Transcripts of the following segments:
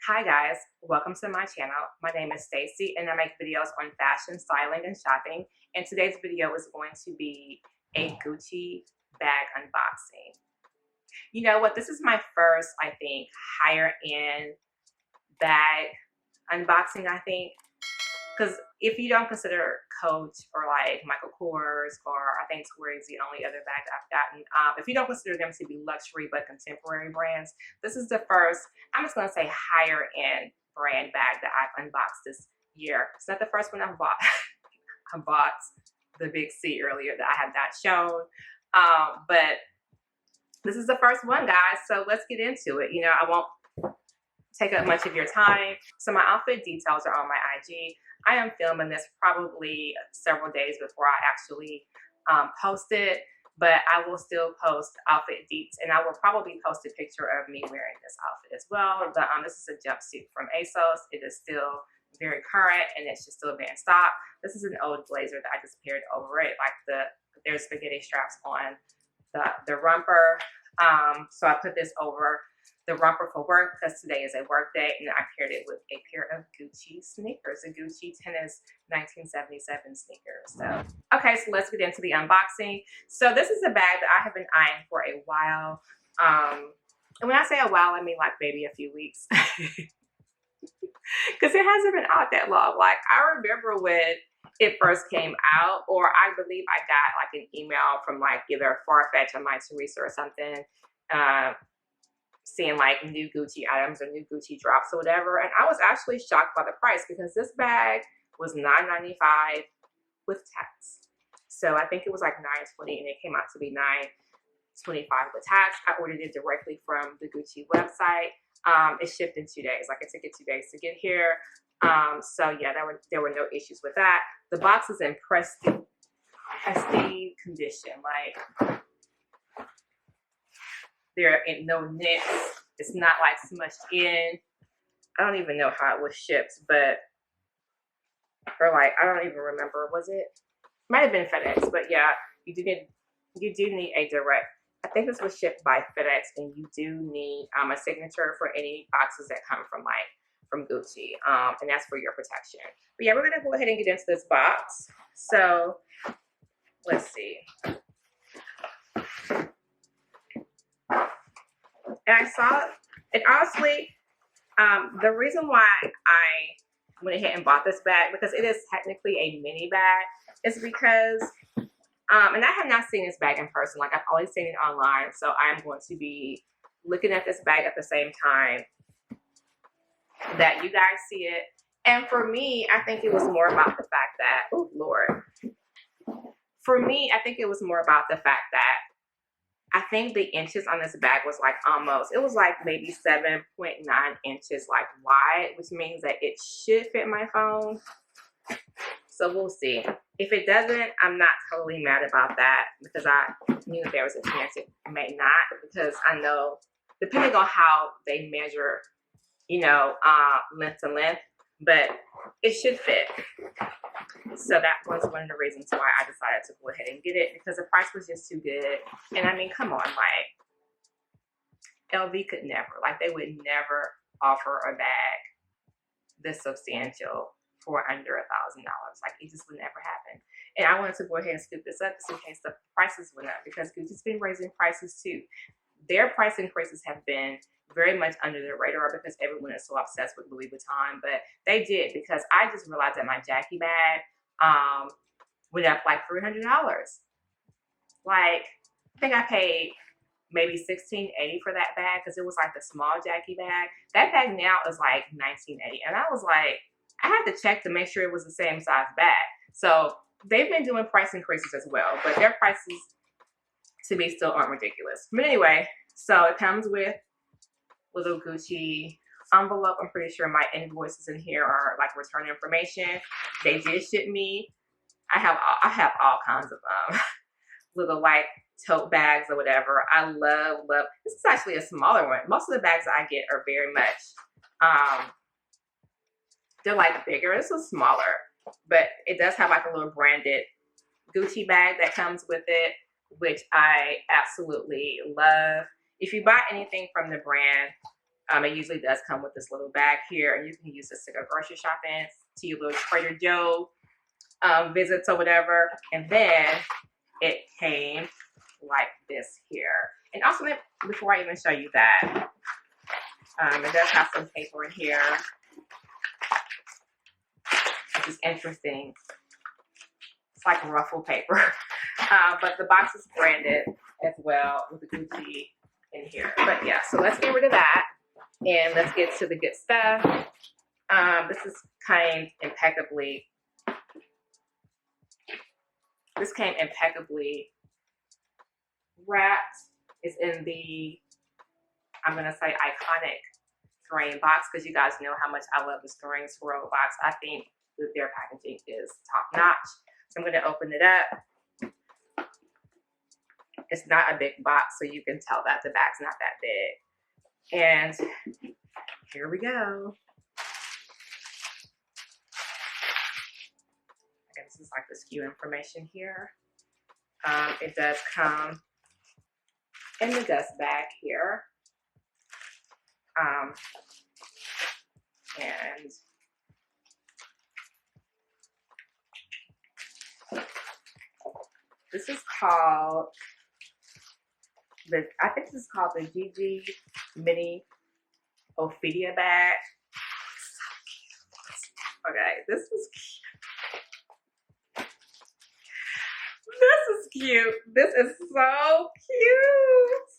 Hi guys, welcome to my channel. My name is Stacy and I make videos on fashion, styling, and shopping. And today's video is going to be a Gucci bag unboxing. You know what? This is my first, I think, higher end bag unboxing, I think. Because if you don't consider Coach or like Michael Kors or I think Tory is the only other bag that I've gotten, if you don't consider them to be luxury but contemporary brands, this is the first, I'm just going to say higher end brand bag that I've unboxed this year. It's not the first one I've bought. I bought the Big C earlier that I have not shown, but this is the first one, guys. So let's get into it. You know, I won't take up much of your time. So my outfit details are on my IG. I am filming this probably several days before I actually post it, but I will still post outfit deets, and I will probably post a picture of me wearing this outfit as well. This is a jumpsuit from ASOS. It is still very current, and it should still be in stock. This is an old blazer that I just paired over it, like there's spaghetti straps on the romper. So I put this over the romper for work because today is a work day, and I paired it with a pair of Gucci sneakers, a Gucci tennis 1977 sneakers. So, okay, so let's get into the unboxing. So this is a bag that I have been eyeing for a while. And when I say a while, I mean like maybe a few weeks. Because it hasn't been out that long. Like, I remember when it first came out, or I believe I got like an email from like either Farfetch or My Teresa or something, seeing like new Gucci items or new Gucci drops or whatever. And I was actually shocked by the price because this bag was $9.95 with tax. So I think it was like $9.20 and it came out to be $9.25 with tax. I ordered it directly from the Gucci website. It shipped in 2 days. Like, it took it 2 days to get here. So yeah, there were no issues with that. The box is in pristine condition. Like, there are no nicks. It's not like smushed in. I don't even know how it was shipped, but or like I don't even remember. Was it? Might have been FedEx, but yeah, you do need a direct. I think this was shipped by FedEx, and you do need a signature for any boxes that come from Gucci, and that's for your protection. But yeah, we're gonna go ahead and get into this box. So let's see. And I saw it, honestly, the reason why I went ahead and bought this bag, because it is technically a mini bag, is because, and I have not seen this bag in person. Like, I've only seen it online. So I'm going to be looking at this bag at the same time that you guys see it. And for me, I think it was more about the fact that, oh Lord. For me, I think it was more about the fact that I think the inches on this bag was like it was like maybe 7.9 inches like wide, which means that it should fit my phone. So we'll see. If it doesn't, I'm not totally mad about that, because I knew there was a chance it may not, because I know depending on how they measure, you know, length to length, but it should fit. So that was one of the reasons why I decided to go ahead and get it, because the price was just too good. And I mean, come on, like, LV could never, like, they would never offer a bag this substantial for under $1,000. Like, it just would never happen. And I wanted to go ahead and scoop this up just in case the prices went up, because Gucci's been raising prices too. Their price increases have been very much under the radar because everyone is so obsessed with Louis Vuitton, but they did, because I just realized that my Jackie bag went up like $300. Like, I think I paid maybe $16.80 for that bag, because it was like the small Jackie bag. That bag now is like $19.80, and I was like, I had to check to make sure it was the same size bag. So they've been doing price increases as well, but their prices to me still aren't ridiculous. But anyway, so it comes with little Gucci envelope. I'm pretty sure my invoices in here are like return information. They did ship me. I have all kinds of little like tote bags or whatever. I love. This is actually a smaller one. Most of the bags that I get are very much they're like bigger. This is smaller, but it does have like a little branded Gucci bag that comes with it, which I absolutely love. If you buy anything from the brand, It usually does come with this little bag here, and you can use this to go grocery shopping, to your little Trader Joe visits or whatever. And then it came like this here. And also, before I even show you that, it does have some paper in here, which is interesting. It's like ruffle paper. But the box is branded as well with the Gucci in here. But yeah, so let's get rid of that and let's get to the good stuff. This is came impeccably. This came impeccably wrapped. It's in the, I'm going to say, iconic green box, because you guys know how much I love this green swirl box. I think that their packaging is top notch. So I'm going to open it up. It's not a big box, so you can tell that the bag's not that big. And here we go. Okay, this is like the SKU information here. It does come in the dust bag here. And this is called I think this is called the GG Mini Ophidia bag. Okay, this is cute. This is cute. This is so cute.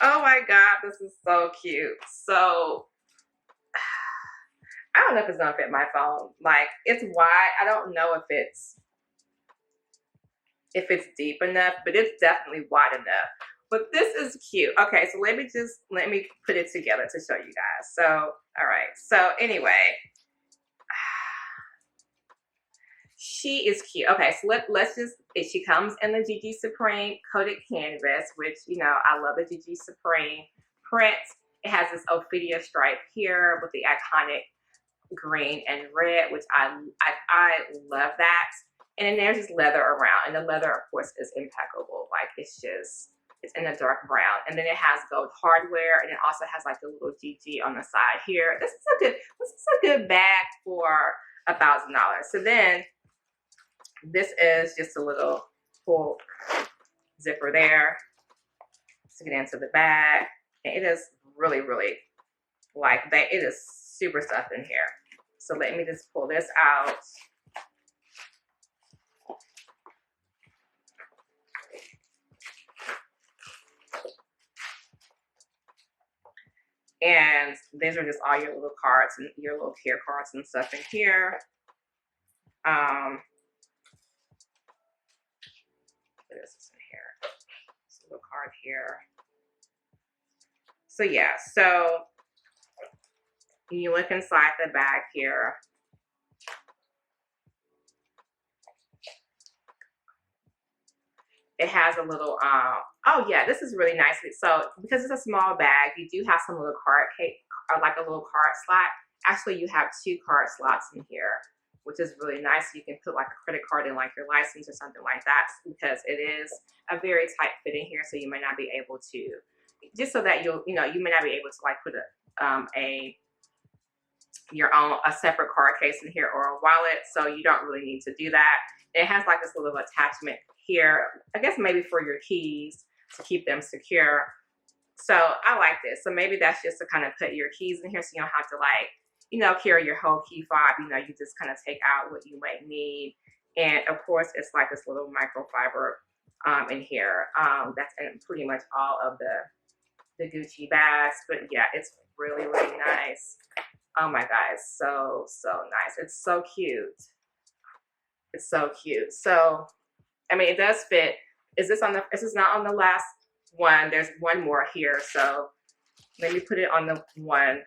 Oh my God, this is so cute. So, I don't know if it's gonna fit my phone. Like, it's wide. I don't know if it's deep enough, but it's definitely wide enough. But this is cute. Okay, so let me put it together to show you guys. So, all right. So anyway, she is cute. Okay, so let's just, she comes in the GG Supreme coated canvas, which, you know, I love the GG Supreme print. It has this Ophidia stripe here with the iconic green and red, which I love that. And then there's just leather around, and the leather, of course, is impeccable. Like, it's in a dark brown, and then it has gold hardware, and it also has like a little GG on the side here. This is a good bag for $1,000. So then this is just a little pull zipper there to get into the bag, and it is really, really like that. It is super stuffed in here. So let me just pull this out. And these are just all your little cards and your little care cards and stuff in here. What is this in here? This little card here. So yeah, so you look inside the bag here. It has a little, oh yeah, this is really nice. So because it's a small bag, you do have some little card cake, or like a little card slot. Actually, you have 2 card slots in here, which is really nice. You can put like a credit card in, like your license or something like that, because it is a very tight fit in here. So you may not be able to, just so that you may not be able to like put a separate card case in here or a wallet. So you don't really need to do that. It has like this little attachment here, I guess maybe for your keys to keep them secure. So I like this. So maybe that's just to kind of put your keys in here, so you don't have to like, carry your whole key fob. You just kind of take out what you might need. And of course, it's like this little microfiber in here. That's in pretty much all of the Gucci bags. But yeah, it's really, really nice. Oh my God, it's so nice. It's so cute. It's so cute. So, I mean, it does fit. This is not on the last one. There's one more here. So let me put it on the one.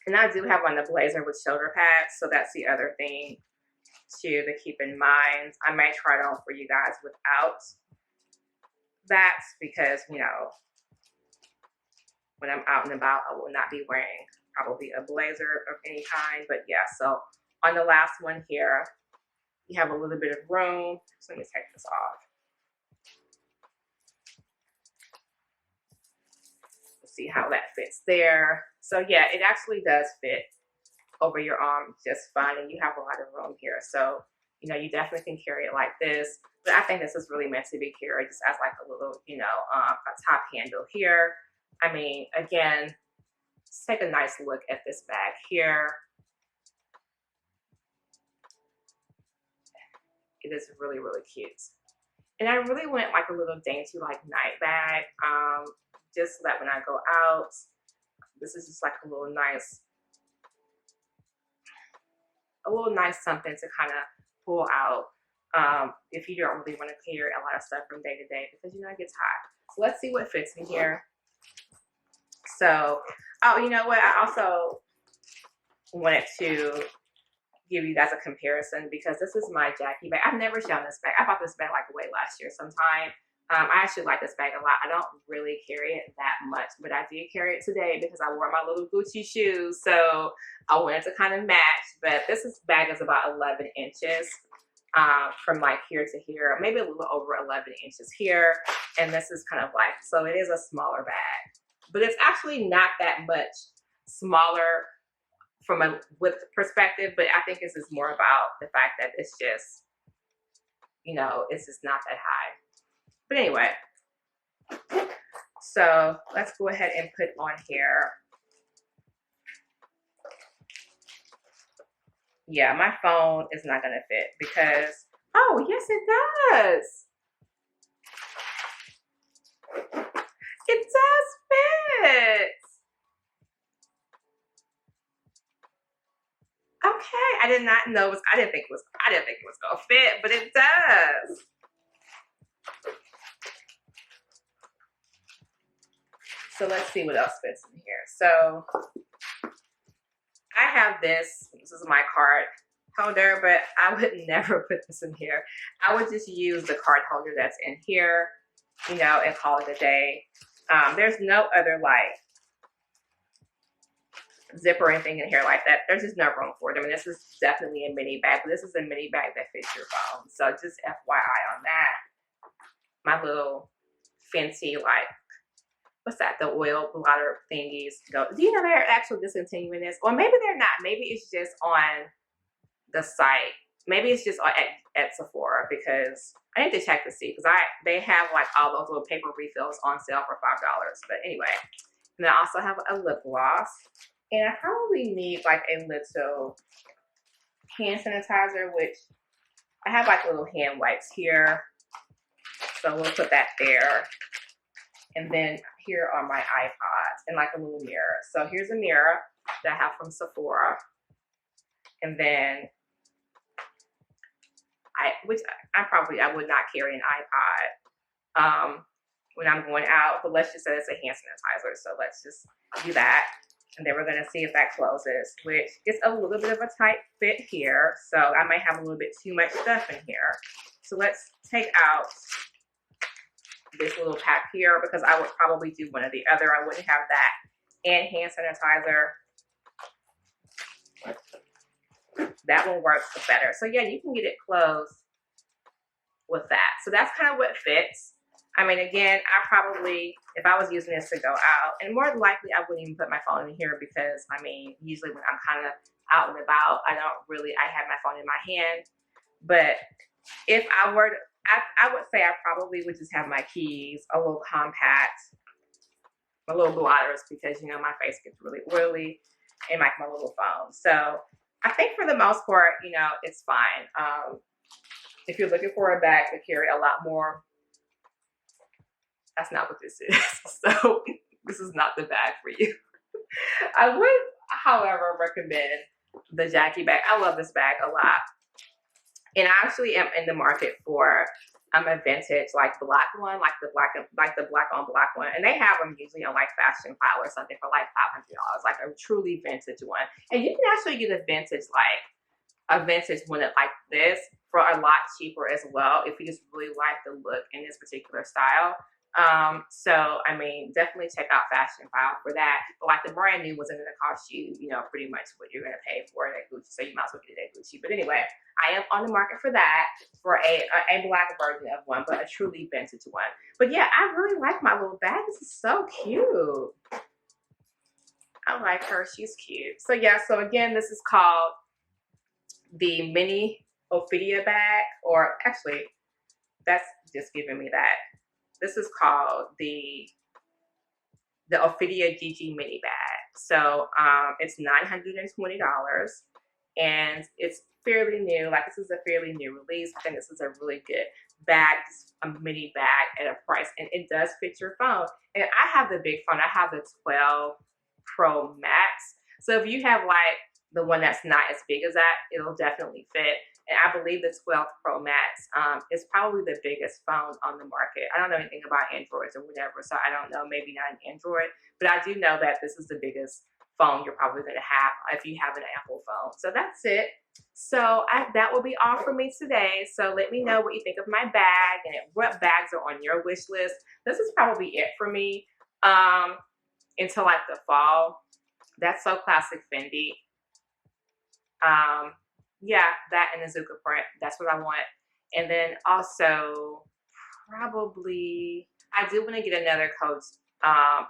And I do have on the blazer with shoulder pads. So that's the other thing too to keep in mind. I may try it on for you guys without that, because, when I'm out and about, I will not be wearing probably a blazer of any kind. But yeah, so on the last one here, you have a little bit of room. So let me take this off. see how that fits there. So yeah, it actually does fit over your arm just fine, and you have a lot of room here. So, you know, you definitely can carry it like this. But I think this is really meant to be carried just as like a little, you know, a top handle here. I mean, again, let's take a nice look at this bag here. It is really, really cute. And I really went like a little dainty like night bag, just so that when I go out, this is just like a little nice something to kind of pull out if you don't really want to carry a lot of stuff from day to day, because you know it gets hot. So let's see what fits in here. So, oh, you know what? I also wanted to give you guys a comparison because this is my Jackie bag. I've never shown this bag. I bought this bag like way last year sometime. I actually like this bag a lot. I don't really carry it that much, but I did carry it today because I wore my little Gucci shoes. So I wanted to kind of match, but this bag is about 11 inches from like here to here, maybe a little over 11 inches here. And this is kind of like, so it is a smaller bag, but it's actually not that much smaller from a width perspective. But I think this is more about the fact that it's just, you know, it's just not that high. But anyway, so let's go ahead and put on here. Yeah, my phone is not going to fit because, oh, yes, it does. It does fit. Okay, I did not know. I didn't think it was going to fit, but it does. So let's see what else fits in here. So I have this. This is my card holder, but I would never put this in here. I would just use the card holder that's in here, you know, and call it a day. There's no other like zip or anything in here like that. There's just no room for it. I mean, this is definitely a mini bag, but this is a mini bag that fits your phone. So just FYI on that. My little fancy like, what's that? The oil blotter thingies. Go. Do you know they're actually discontinuing this? Or maybe they're not. Maybe it's just on the site. Maybe it's just at Sephora, because I need to check to see, because they have like all those little paper refills on sale for $5. But anyway, and I also have a lip gloss, and I probably need like a little hand sanitizer, which I have like little hand wipes here, so we'll put that there. And then here are my iPods and like a little mirror. So here's a mirror that I have from Sephora. And then I would not carry an iPod when I'm going out, but let's just say it's a hand sanitizer. So let's just do that. And then we're gonna see if that closes, which is a little bit of a tight fit here. So I might have a little bit too much stuff in here. So let's take out this little pack here, because I would probably do one or the other. I wouldn't have that and hand sanitizer. That one works better. So yeah, you can get it closed with that. So that's kind of what fits. I mean, again, I probably, if I was using this to go out, and more than likely I wouldn't even put my phone in here, because I mean, usually when I'm kind of out and about, I have my phone in my hand. But if I were to, I would say I probably would just have my keys, a little compact, my little blotters, because, you know, my face gets really oily, and like my little phone. So I think for the most part, you know, it's fine. If you're looking for a bag to carry a lot more, that's not what this is. So this is not the bag for you. I would, however, recommend the Jackie bag. I love this bag a lot. And I actually am in the market for a vintage like black one, like the black on black one. And they have them usually on like Fashion File or something for like $500, like a truly vintage one. And you can actually get a vintage one like this for a lot cheaper as well, if you just really like the look in this particular style. So I mean, definitely check out Fashion File for that. But like the brand new ones are gonna cost you, you know, pretty much what you're gonna pay for it at Gucci. So you might as well get it at Gucci. But anyway, I am on the market for that, for a black version of one, but a truly vintage one. But yeah, I really like my little bag. This is so cute. I like her. She's cute. So yeah, so again, this is called the mini Ophidia bag, or actually, that's just giving me that. This is called the Ophidia GG mini bag. So it's $920, and it's fairly new. Like, this is a fairly new release. I think this is a really good bag, a mini bag at a price, and it does fit your phone. And I have the big phone. I have the 12 Pro Max. So if you have like the one that's not as big as that, it'll definitely fit. And I believe the 12 Pro Max is probably the biggest phone on the market. I don't know anything about Androids or whatever, so I don't know, maybe not an Android, but I do know that this is the biggest phone you're probably going to have if you have an Apple phone. So that's it. So that will be all for me today. So let me know what you think of my bag and what bags are on your wish list. This is probably it for me until like the fall. That's So Classic Fendi. Yeah, that and the Zucca print. That's what I want. And then also probably I do want to get another Coach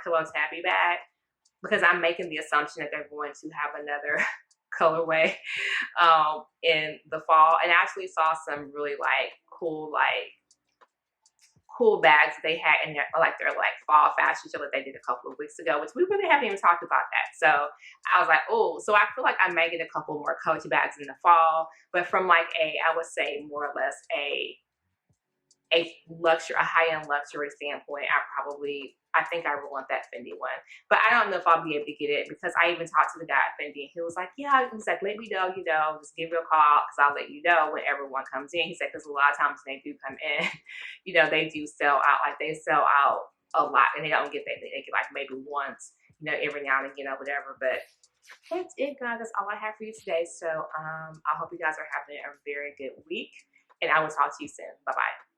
pillow tabby bag, because I'm making the assumption that they're going to have another colorway in the fall. And I actually saw some really cool bags they had in their fall fashion show that they did a couple of weeks ago, which we really haven't even talked about that. So I was like, oh, so I feel like I may get a couple more Coach bags in the fall, but from like I would say more or less a high-end luxury standpoint, I think I would want that Fendi one. But I don't know if I'll be able to get it, because I even talked to the guy at Fendi, and he was like, yeah, he's like, let me know, just give me a call, because I'll let you know when everyone comes in. He said, because a lot of times when they do come in, they do sell out. Like, they sell out a lot, and they don't get that. They get like maybe once, every now and again or whatever. But that's it, guys. That's all I have for you today. So I hope you guys are having a very good week, and I will talk to you soon. Bye-bye.